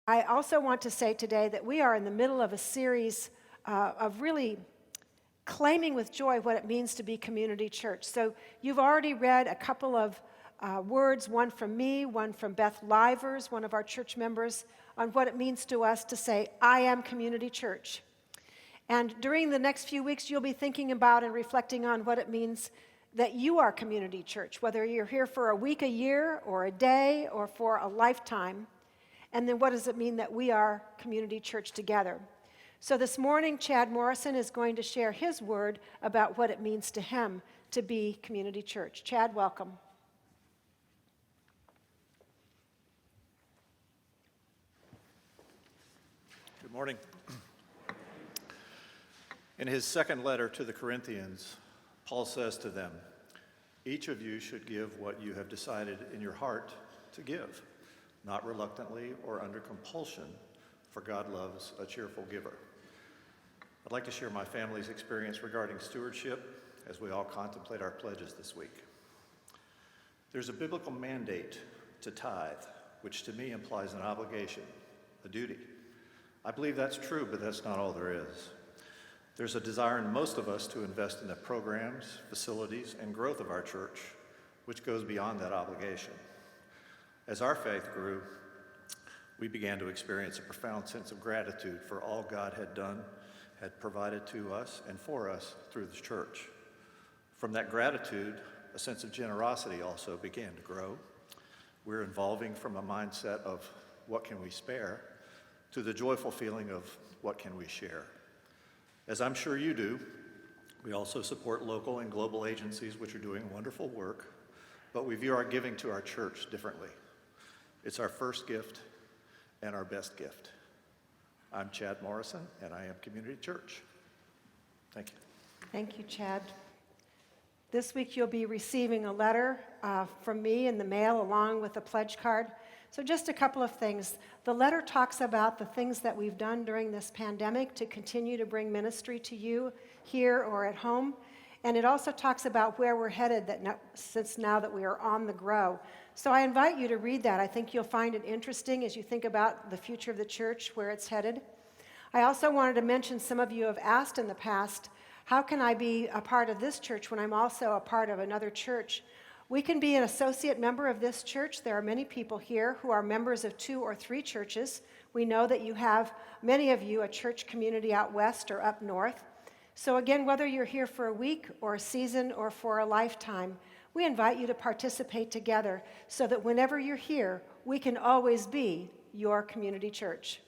I also want to say today that we are in the middle of a series of really claiming with joy what it means to be community church. So you've already read a couple of words, one from me, one from Beth Livers, one of our church members, on what it means to us to say, I am community church. And during the next few weeks, you'll be thinking about and reflecting on what it means that you are community church, whether you're here for a week, a year, or a day, or for a lifetime. And then what does it mean that we are community church together? So this morning, Chad Morrison is going to share his word about what it means to him to be community church. Chad, welcome. Good morning. In his second letter to the Corinthians, Paul says to them, each of you should give what you have decided in your heart to give, not reluctantly or under compulsion, for God loves a cheerful giver. I'd like to share my family's experience regarding stewardship as we all contemplate our pledges this week. There's a biblical mandate to tithe, which to me implies an obligation, a duty. I believe that's true, but that's not all there is. There's a desire in most of us to invest in the programs, facilities, and growth of our church, which goes beyond that obligation. As our faith grew, we began to experience a profound sense of gratitude for all God had done, had provided to us and for us through the church. From that gratitude, a sense of generosity also began to grow. We're evolving from a mindset of what can we spare to the joyful feeling of what can we share. As I'm sure you do, we also support local and global agencies which are doing wonderful work, but we view our giving to our church differently. It's our first gift and our best gift. I'm Chad Morrison, and I am Community Church. Thank you. Thank you, Chad. This week you'll be receiving a letter from me in the mail along with a pledge card. So just a couple of things. The letter talks about the things that we've done during this pandemic to continue to bring ministry to you here or at home. And it also talks about where we're headed since now that we are on the grow. So I invite you to read that. I think you'll find it interesting as you think about the future of the church, where it's headed. I also wanted to mention, some of you have asked in the past, how can I be a part of this church when I'm also a part of another church? We can be an associate member of this church. There are many people here who are members of 2 or 3 churches. We know that you have, many of you, a church community out west or up north. So again, whether you're here for a week or a season or for a lifetime, we invite you to participate together so that whenever you're here, we can always be your community church.